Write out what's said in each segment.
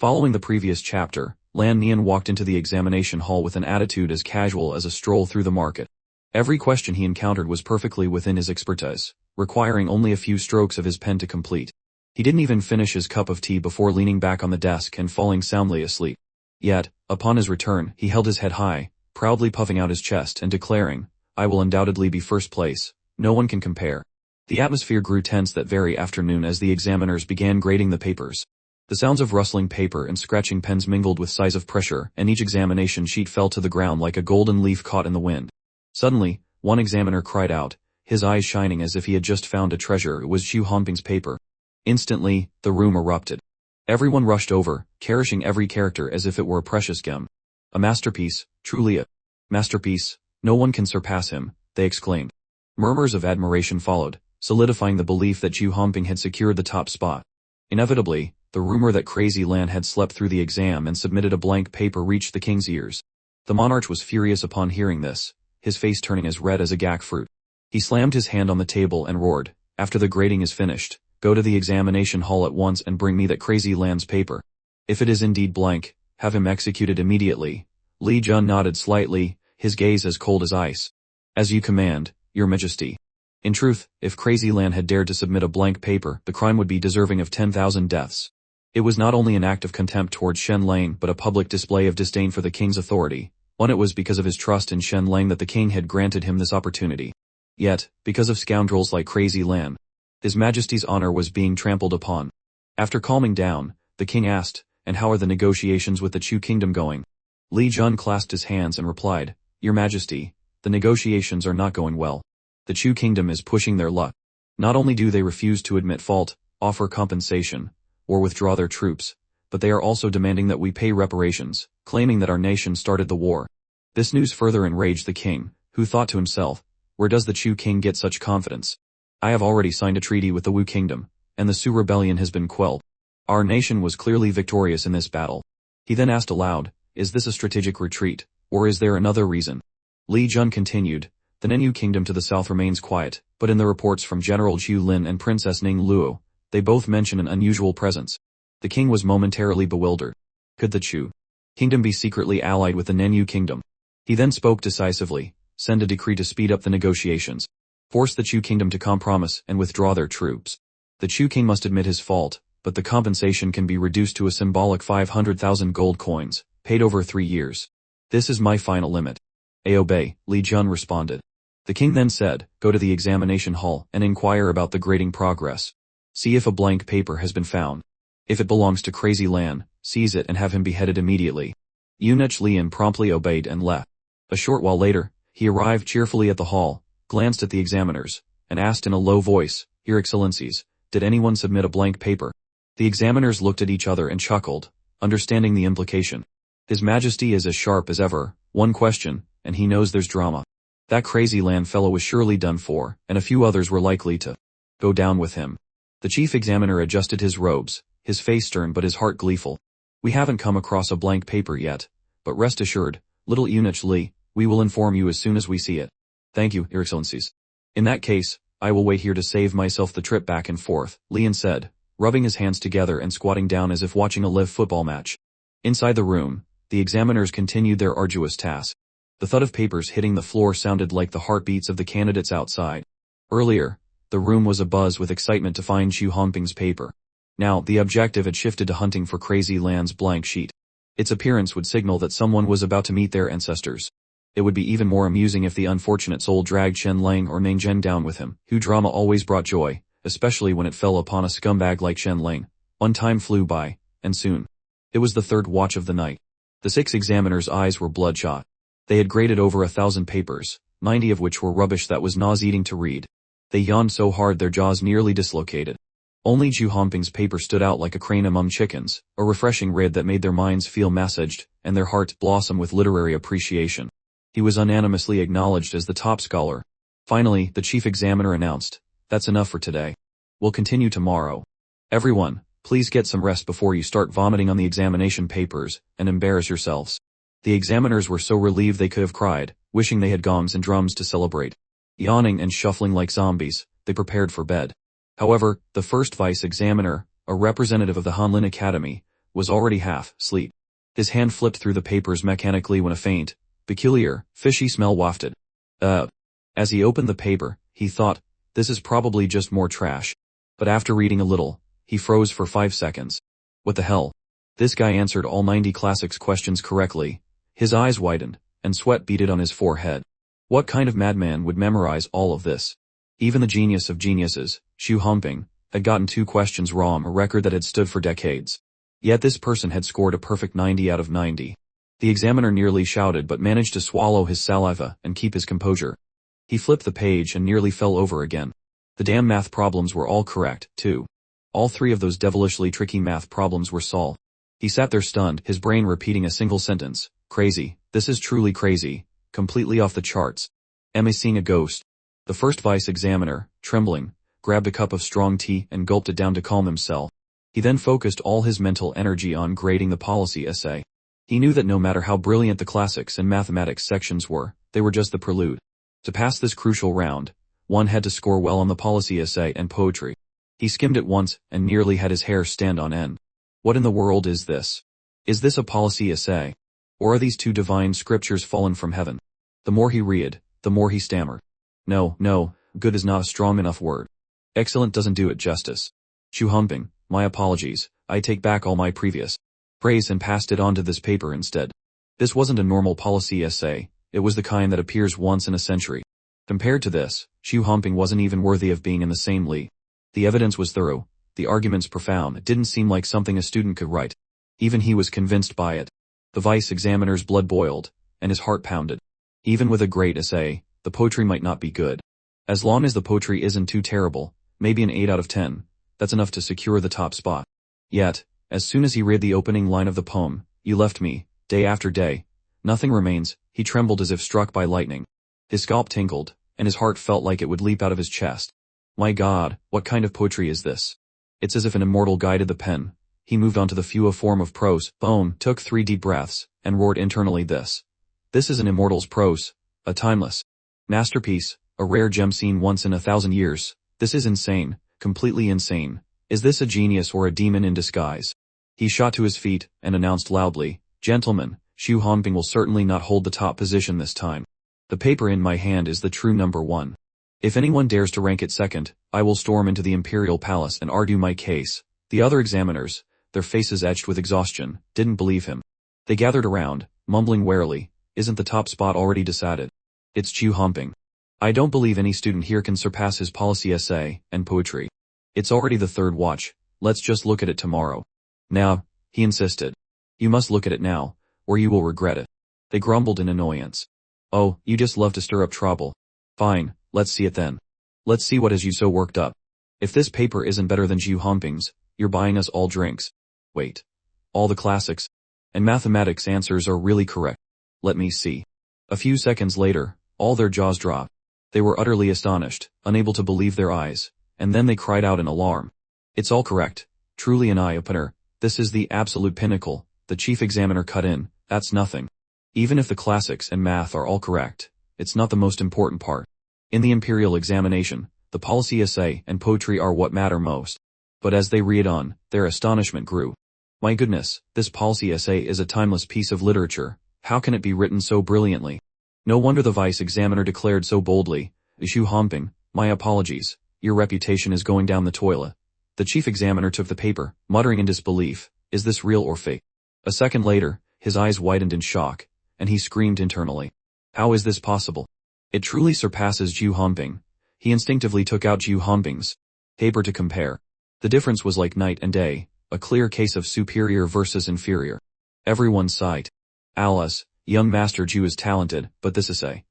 Following the previous chapter, Lan Nian walked into the examination hall with an attitude as casual as a stroll through the market. Every question he encountered was perfectly within his expertise, requiring only a few strokes of his pen to complete. He didn't even finish his cup of tea before leaning back on the desk and falling soundly asleep. Yet, upon his return, he held his head high, proudly puffing out his chest and declaring, "I will undoubtedly be first place. No one can compare." The atmosphere grew tense that very afternoon as the examiners began grading the papers. The sounds of rustling paper and scratching pens mingled with sighs of pressure, and each examination sheet fell to the ground like a golden leaf caught in the wind. Suddenly, one examiner cried out, his eyes shining as if he had just found a treasure. It was Xu Hongbing's paper. Instantly, the room erupted. Everyone rushed over, cherishing every character as if it were a precious gem. "A masterpiece, truly a masterpiece. No one can surpass him," they exclaimed. Murmurs of admiration followed, solidifying the belief that Xu Hongbing had secured the top spot. Inevitably, the rumor that Crazy Lan had slept through the exam and submitted a blank paper reached the king's ears. The monarch was furious upon hearing this, his face turning as red as a gak fruit. He slammed his hand on the table and roared, "After the grading is finished, go to the examination hall at once and bring me that Crazy Lan's paper. If it is indeed blank, have him executed immediately." Li Jun nodded slightly, his gaze as cold as ice. "As you command, Your Majesty." In truth, if Crazy Lan had dared to submit a blank paper, the crime would be deserving of 10,000 deaths. It was not only an act of contempt towards Shen Lang but a public display of disdain for the king's authority. One, it was because of his trust in Shen Lang that the king had granted him this opportunity. Yet, because of scoundrels like Crazy Lan, His Majesty's honor was being trampled upon. After calming down, the king asked, "And how are the negotiations with the Chu kingdom going?" Li Jun clasped his hands and replied, "Your Majesty, the negotiations are not going well. The Chu kingdom is pushing their luck. Not only do they refuse to admit fault, offer compensation, or withdraw their troops, but they are also demanding that we pay reparations, claiming that our nation started the war." This news further enraged the king, who thought to himself, "Where does the Chu king get such confidence? I have already signed a treaty with the Wu kingdom, and the Su rebellion has been quelled. Our nation was clearly victorious in this battle." He then asked aloud, "Is this a strategic retreat, or is there another reason?" Li Jun continued, "The Nenyu kingdom to the south remains quiet, but in the reports from General Zhu Lin and Princess Ning Luo, they both mention an unusual presence." The king was momentarily bewildered. Could the Chu kingdom be secretly allied with the Nenyu kingdom? He then spoke decisively, "Send a decree to speed up the negotiations. Force the Chu kingdom to compromise and withdraw their troops. The Chu king must admit his fault, but the compensation can be reduced to a symbolic 500,000 gold coins, paid over 3 years. This is my final limit." "I obey," Li Jun responded. The king then said, "Go to the examination hall and inquire about the grading progress. See if a blank paper has been found. If it belongs to Crazy Lan, seize it and have him beheaded immediately." Eunuch Lian promptly obeyed and left. A short while later, he arrived cheerfully at the hall, glanced at the examiners, and asked in a low voice, "Your Excellencies, did anyone submit a blank paper?" The examiners looked at each other and chuckled, understanding the implication. His Majesty is as sharp as ever, one question, and he knows there's drama. That Crazy Lan fellow was surely done for, and a few others were likely to go down with him. The chief examiner adjusted his robes, his face stern but his heart gleeful. "We haven't come across a blank paper yet, but rest assured, little Eunuch Li, we will inform you as soon as we see it." "Thank you, Your Excellencies. In that case, I will wait here to save myself the trip back and forth," Lian said, rubbing his hands together and squatting down as if watching a live football match. Inside the room, the examiners continued their arduous task. The thud of papers hitting the floor sounded like the heartbeats of the candidates outside. Earlier, the room was abuzz with excitement to find Xu Hongbing's paper. Now, the objective had shifted to hunting for Crazy Lan's blank sheet. Its appearance would signal that someone was about to meet their ancestors. It would be even more amusing if the unfortunate soul dragged Shen Lang or Ning Zhen down with him, who drama always brought joy, especially when it fell upon a scumbag like Shen Lang. One time flew by, and soon. It was the third watch of the night. The 6 examiners' eyes were bloodshot. They had graded over 1,000 papers, 90 of which were rubbish that was nauseating to read. They yawned so hard their jaws nearly dislocated. Only Xu Hongbing's paper stood out like a crane among chickens, a refreshing read that made their minds feel massaged, and their hearts blossom with literary appreciation. He was unanimously acknowledged as the top scholar. Finally, the chief examiner announced, "That's enough for today. We'll continue tomorrow. Everyone, please get some rest before you start vomiting on the examination papers, and embarrass yourselves." The examiners were so relieved they could have cried, wishing they had gongs and drums to celebrate. Yawning and shuffling like zombies, they prepared for bed. However, the first vice examiner, a representative of the Hanlin Academy, was already half asleep. His hand flipped through the papers mechanically when a faint, peculiar, fishy smell wafted. As he opened the paper, he thought, this is probably just more trash. But after reading a little, he froze for 5 seconds. What the hell? This guy answered all 90 classics questions correctly. His eyes widened, and sweat beaded on his forehead. What kind of madman would memorize all of this? Even the genius of geniuses, Xu Hongping, had gotten 2 questions wrong, a record that had stood for decades. Yet this person had scored a perfect 90 out of 90. The examiner nearly shouted but managed to swallow his saliva and keep his composure. He flipped the page and nearly fell over again. The damn math problems were all correct, too. All 3 of those devilishly tricky math problems were solved. He sat there stunned, his brain repeating a single sentence. Crazy, this is truly crazy, completely off the charts. Am I seeing a ghost? The first vice examiner, trembling, grabbed a cup of strong tea and gulped it down to calm himself. He then focused all his mental energy on grading the policy essay. He knew that no matter how brilliant the classics and mathematics sections were, they were just the prelude. To pass this crucial round, one had to score well on the policy essay and poetry. He skimmed it once and nearly had his hair stand on end. What in the world is this? Is this a policy essay? Or are these 2 divine scriptures fallen from heaven? The more he read, the more he stammered. No, good is not a strong enough word. Excellent doesn't do it justice. Xu Hongping, my apologies, I take back all my previous praise and passed it on to this paper instead. This wasn't a normal policy essay, it was the kind that appears once in a century. Compared to this, Xu Hongping wasn't even worthy of being in the same league. The evidence was thorough, the arguments profound, it didn't seem like something a student could write. Even he was convinced by it. The vice examiner's blood boiled, and his heart pounded. Even with a great essay, the poetry might not be good. As long as the poetry isn't too terrible, maybe an 8 out of 10, that's enough to secure the top spot. Yet, as soon as he read the opening line of the poem, "You left me, day after day, nothing remains," he trembled as if struck by lightning. His scalp tingled, and his heart felt like it would leap out of his chest. My God, what kind of poetry is this? It's as if an immortal guided the pen. He moved on to the fewer form of prose, boom, took 3 deep breaths, and roared internally this. This is an immortal's prose, a timeless masterpiece, a rare gem seen once in 1,000 years. This is insane, completely insane. Is this a genius or a demon in disguise? He shot to his feet and announced loudly, Gentlemen, Xu Hongping will certainly not hold the top position this time. The paper in my hand is the true number 1. If anyone dares to rank it second, I will storm into the imperial palace and argue my case. The other examiners, their faces etched with exhaustion, didn't believe him. They gathered around, mumbling warily, isn't the top spot already decided? It's Xu Hongping. I don't believe any student here can surpass his policy essay and poetry. It's already the 3rd watch, let's just look at it tomorrow. Now, he insisted. You must look at it now, or you will regret it. They grumbled in annoyance. Oh, you just love to stir up trouble. Fine, let's see it then. Let's see what has you so worked up. If this paper isn't better than Xu Hongping's, you're buying us all drinks. Wait. All the classics and mathematics answers are really correct. Let me see. A few seconds later, all their jaws dropped. They were utterly astonished, unable to believe their eyes, and then they cried out in alarm. It's all correct. Truly an eye-opener. This is the absolute pinnacle. The chief examiner cut in. That's nothing. Even if the classics and math are all correct, it's not the most important part. In the imperial examination, the policy essay and poetry are what matter most. But as they read on, their astonishment grew. My goodness, this policy essay is a timeless piece of literature. How can it be written so brilliantly? No wonder the vice examiner declared so boldly, Xu Hongping, my apologies, your reputation is going down the toilet. The chief examiner took the paper, muttering in disbelief, is this real or fake? A second later, his eyes widened in shock, and he screamed internally. How is this possible? It truly surpasses Xu Hongping. He instinctively took out Xu Hongping's paper to compare. The difference was like night and day, a clear case of superior versus inferior. Everyone sighed. Alas, young Master Xu is talented, but this essay.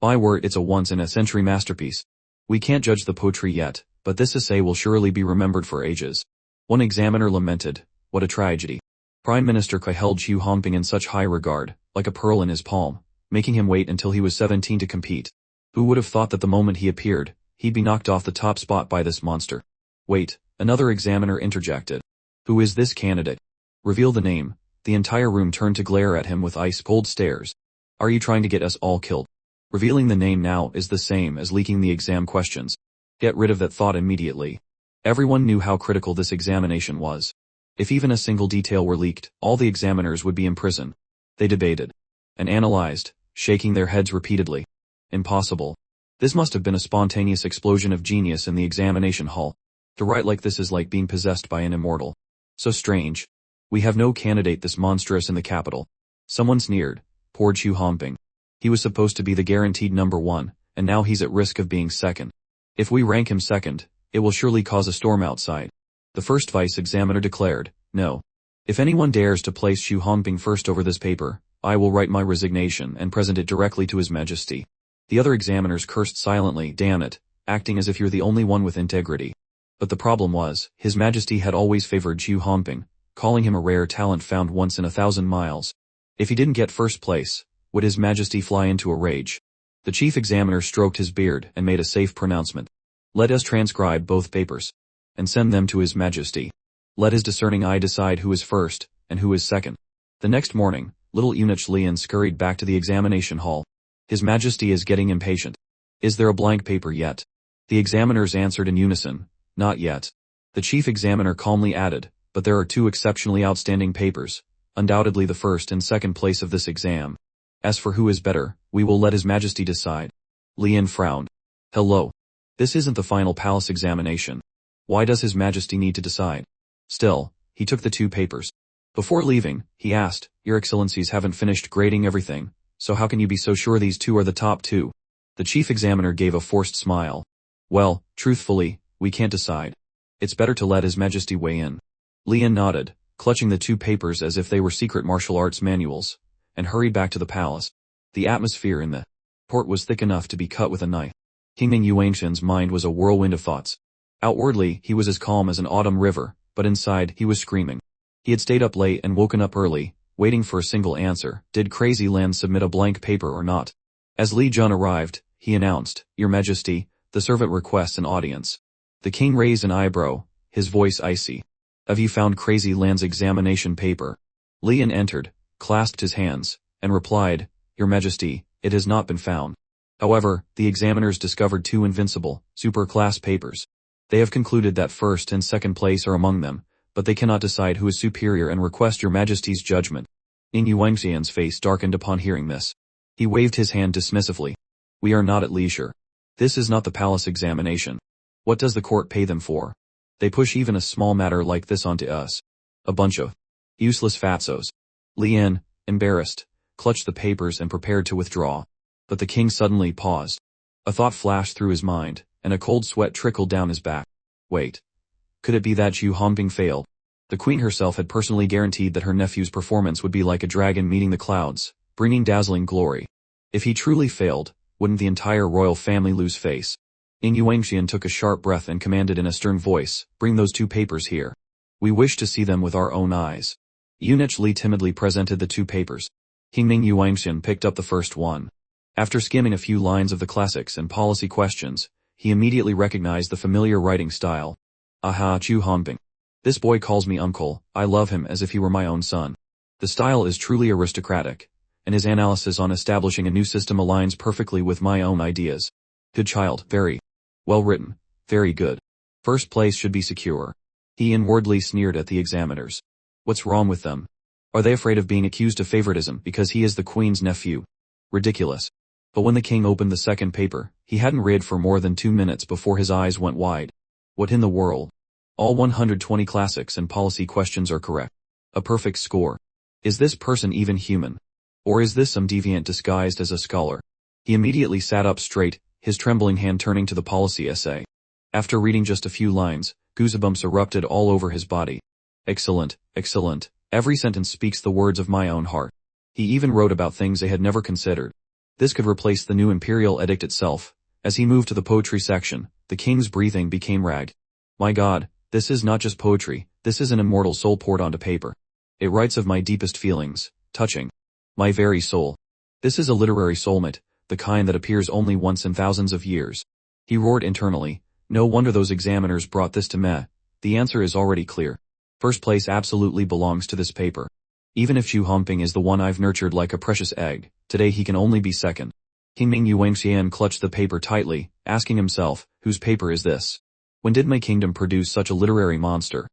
By word, it's a once-in-a-century masterpiece. We can't judge the poetry yet, but this essay will surely be remembered for ages. One examiner lamented, what a tragedy. Prime Minister Kai held Xu Hongping in such high regard, like a pearl in his palm, making him wait until he was 17 to compete. Who would have thought that the moment he appeared, he'd be knocked off the top spot by this monster? Wait, another examiner interjected. Who is this candidate? Reveal the name. The entire room turned to glare at him with ice-cold stares. Are you trying to get us all killed? Revealing the name now is the same as leaking the exam questions. Get rid of that thought immediately. Everyone knew how critical this examination was. If even a single detail were leaked, all the examiners would be imprisoned. They debated and analyzed, shaking their heads repeatedly. Impossible. This must have been a spontaneous explosion of genius in the examination hall. To write like this is like being possessed by an immortal. So strange. We have no candidate this monstrous in the capital. Someone sneered. Poor Chu Homping. He was supposed to be the guaranteed number one, and now he's at risk of being second. If we rank him second, it will surely cause a storm outside. The first vice examiner declared, no. If anyone dares to place Chu Homping first over this paper, I will write my resignation and present it directly to His Majesty. The other examiners cursed silently, damn it, acting as if you're the only one with integrity. But the problem was, His Majesty had always favored Chu Homping, calling him a rare talent found once in 1,000 miles. If he didn't get first place, would His Majesty fly into a rage? The chief examiner stroked his beard and made a safe pronouncement. Let us transcribe both papers and send them to His Majesty. Let his discerning eye decide who is first and who is second. The next morning, little eunuch Lian scurried back to the examination hall. His Majesty is getting impatient. Is there a blank paper yet? The examiners answered in unison, not yet. The chief examiner calmly added, but there are two exceptionally outstanding papers, undoubtedly the first and second place of this exam. As for who is better, we will let His Majesty decide. Lian frowned. Hello. This isn't the final palace examination. Why does His Majesty need to decide? Still, he took the two papers. Before leaving, he asked, Your Excellencies haven't finished grading everything, so how can you be so sure these two are the top two? The chief examiner gave a forced smile. Well, truthfully, we can't decide. It's better to let His Majesty weigh in. Lian nodded, clutching the two papers as if they were secret martial arts manuals, and hurried back to the palace. The atmosphere in the court was thick enough to be cut with a knife. King Ming Yuangshan's mind was a whirlwind of thoughts. Outwardly, he was as calm as an autumn river, but inside, he was screaming. He had stayed up late and woken up early, waiting for a single answer. Did Crazy Lan submit a blank paper or not? As Li Jun arrived, he announced, Your Majesty, the servant requests an audience. The king raised an eyebrow, his voice icy. Have you found Crazy Lan's examination paper? Lian entered, clasped his hands, and replied, Your Majesty, it has not been found. However, the examiners discovered two invincible, super-class papers. They have concluded that first and second place are among them, but they cannot decide who is superior and request Your Majesty's judgment. Ning Yuanxian's face darkened upon hearing this. He waved his hand dismissively. We are not at leisure. This is not the palace examination. What does the court pay them for? They push even a small matter like this onto us. A bunch of useless fatsos. Lian, embarrassed, clutched the papers and prepared to withdraw. But the king suddenly paused. A thought flashed through his mind, and a cold sweat trickled down his back. Wait. Could it be that Chu Homping failed? The queen herself had personally guaranteed that her nephew's performance would be like a dragon meeting the clouds, bringing dazzling glory. If he truly failed, wouldn't the entire royal family lose face? Ning Yuanxian took a sharp breath and commanded in a stern voice, Bring those two papers here. We wish to see them with our own eyes. Eunuch Li timidly presented the two papers. King Ming Yuanxian picked up the first one. After skimming a few lines of the classics and policy questions, he immediately recognized the familiar writing style. Aha, Chu Homping. This boy calls me uncle, I love him as if he were my own son. The style is truly aristocratic, and his analysis on establishing a new system aligns perfectly with my own ideas. Good child, very well written, very good. First place should be secure. He inwardly sneered at the examiners. What's wrong with them? Are they afraid of being accused of favoritism because he is the queen's nephew? Ridiculous. But when the king opened the second paper, he hadn't read for more than 2 minutes before his eyes went wide. What in the world? All 120 classics and policy questions are correct. A perfect score. Is this person even human? Or is this some deviant disguised as a scholar? He immediately sat up straight, his trembling hand turning to the policy essay. After reading just a few lines, goosebumps erupted all over his body. Excellent, excellent. Every sentence speaks the words of my own heart. He even wrote about things they had never considered. This could replace the new imperial edict itself. As he moved to the poetry section, the king's breathing became ragged. My God, this is not just poetry, this is an immortal soul poured onto paper. It writes of my deepest feelings, touching my very soul. This is a literary soulmate, the kind that appears only once in thousands of years. He roared internally. No wonder those examiners brought this to me. The answer is already clear. First place absolutely belongs to this paper. Even if Chu Homping is the one I've nurtured like a precious egg, today he can only be second. King Ming Yuanxian clutched the paper tightly, asking himself, whose paper is this? When did my kingdom produce such a literary monster?